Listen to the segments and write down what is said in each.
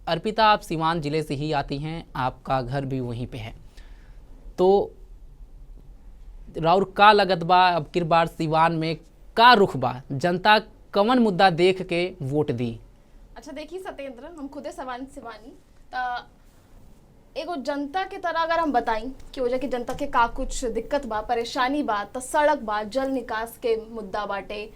अर्पिता, आप सीवान जिले से ही आती हैं, आपका घर भी वहीं पे है, तो राउर का लगत बा अब की बार सीवान में का रुख बा, जनता कवन मुद्दा देख के वोट दी? अच्छा देखिए सत्येंद्र, हम खुदे सिवानी त एगो जनता के तरह अगर हम बताई कि वजह की जनता के का कुछ दिक्कत बा, परेशानी बा, त सड़क बा, जल निकास के मुद्दा बाटे,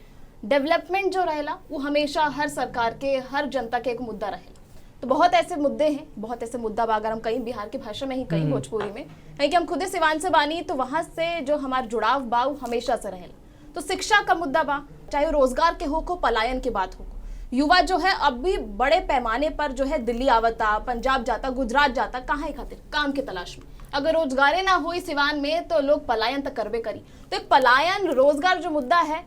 डेवलपमेंट जो रहेला वो हमेशा हर सरकार के, हर जनता के एक मुद्दा रहेला। तो बहुत ऐसे मुद्दे हैं, बहुत ऐसे मुद्दा बा, अगर हम कहीं बिहार की भाषा में ही कहीं भोजपुरी में कहीं कि हम खुदे सिवान से बानी, तो वहां से जो हमारा जुड़ाव बा वो हमेशा से रहेला। तो शिक्षा का मुद्दा बा, चाहे रोजगार के हो, पलायन की बात हो, युवा जो है अब भी बड़े पैमाने पर जो है दिल्ली आवता, पंजाब जाता, गुजरात जाता, कहाँ खातिर काम के तलाश में। अगर रोजगारे ना हो सिवान में तो लोग पलायन तक करबे करी। तो एक पलायन रोजगार जो मुद्दा है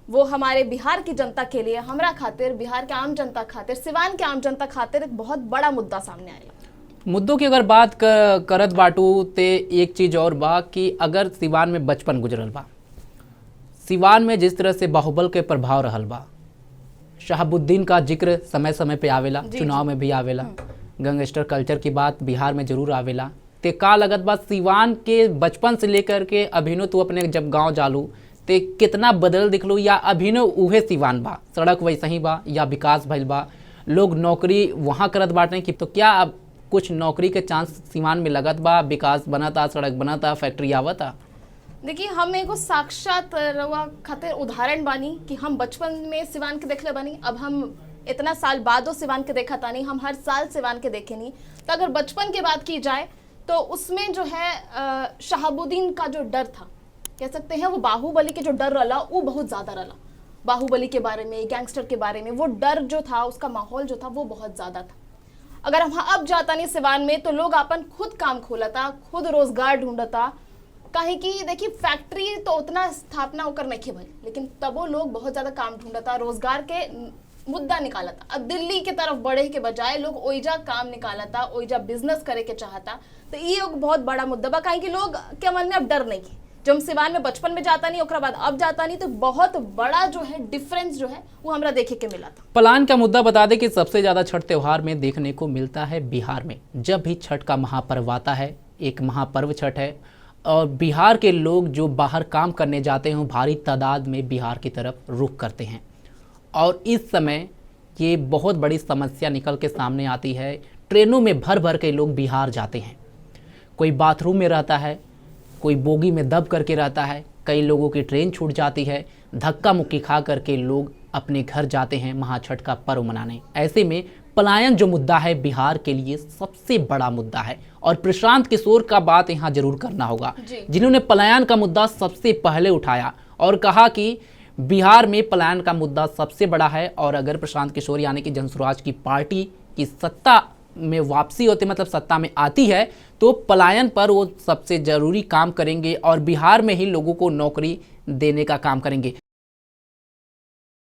वो हमारे बिहार की जनता के लिए, हमरा खातिर, बिहार के आम जनता खातिर, सिवान के आम जनता खातिर एक बहुत बड़ा मुद्दा सामने आएगा। मुद्दों की अगर बात करत बाटू ते एक चीज और बा कि अगर सिवान में बचपन गुजरल बा, सिवान में जिस तरह से बाहुबल के प्रभाव रहल बा, शहाबुद्दीन का जिक्र समय समय पे आवेला, चुनाव में भी आवेला, गैंगस्टर कल्चर की बात बिहार में जरूर आवेला। ते का लगत बा सिवान के बचपन से लेकर के अभिनो तू अपने जब गांव जालू ते कितना बदल दिखलू, या अभिनो उहे सिवान बा, सड़क वैसे ही बा या विकास भइल बा, लोग नौकरी वहाँ करत बाटे कि तो क्या अब कुछ नौकरी के चांस सिवान में लगत बा, विकास बनता, सड़क बनता, फैक्ट्री आवता? देखिए हम एगो साक्षात रवा खातिर उदाहरण बानी कि हम बचपन में सिवान के देखले बानी, अब हम इतना साल बादो सिवान के देखा तानी, हम हर साल सिवान के देखे नहीं। तो अगर बचपन की बात की जाए तो उसमें जो है शहाबुद्दीन का जो डर था, कह सकते हैं वो बाहुबली के जो डर रहा वो बहुत ज़्यादा रहा। बाहुबली के बारे में, गैंगस्टर के बारे में वो डर जो था, उसका माहौल जो था वो बहुत ज़्यादा था। अगर हम अब जाता नहीं सिवान में तो लोग अपन खुद काम खोलता, खुद रोजगार ढूंढता, कहीं की देखिए फैक्ट्री तो उतना स्थापना होकर नहीं भई, लेकिन तबो लोग बहुत ज्यादा काम ढूंढता, रोजगार के मुद्दा निकालता। अब दिल्ली के तरफ बढ़े के बजाय लोग ओइजा काम निकालता, ओइजा बिजनेस करे के चाहता। तो ये एक बहुत बड़ा मुद्दा बा, कहीं कि लोग के मन में अब डर नहीं है। जो हम सिवान में बचपन में जाता नहीं, ओकरा बाद अब जाता नहीं, तो बहुत बड़ा जो है डिफरेंस जो है वो हमरा देखे के मिला था। पलायन का मुद्दा बता दें कि सबसे ज्यादा छठ त्योहार में देखने को मिलता है बिहार में। जब भी छठ का महापर्व आता है, एक महापर्व छठ है, और बिहार के लोग जो बाहर काम करने जाते हैं भारी तादाद में बिहार की तरफ रुख करते हैं। और इस समय ये बहुत बड़ी समस्या निकल के सामने आती है, ट्रेनों में भर भर के लोग बिहार जाते हैं। कोई बाथरूम में रहता है, कोई बोगी में दब करके रहता है, कई लोगों की ट्रेन छूट जाती है, धक्का मुक्की खा करके लोग अपने घर जाते हैं महाछठ का पर्व मनाने। ऐसे में पलायन जो मुद्दा है बिहार के लिए सबसे बड़ा मुद्दा है, और प्रशांत किशोर का बात यहाँ जरूर करना होगा, जिन्होंने पलायन का मुद्दा सबसे पहले उठाया और कहा कि बिहार में पलायन का मुद्दा सबसे बड़ा है, और अगर प्रशांत किशोर यानी कि जनसुराज की पार्टी की सत्ता में वापसी होती, मतलब सत्ता में आती है, तो पलायन पर वो सबसे जरूरी काम करेंगे और बिहार में ही लोगों को नौकरी देने का काम करेंगे।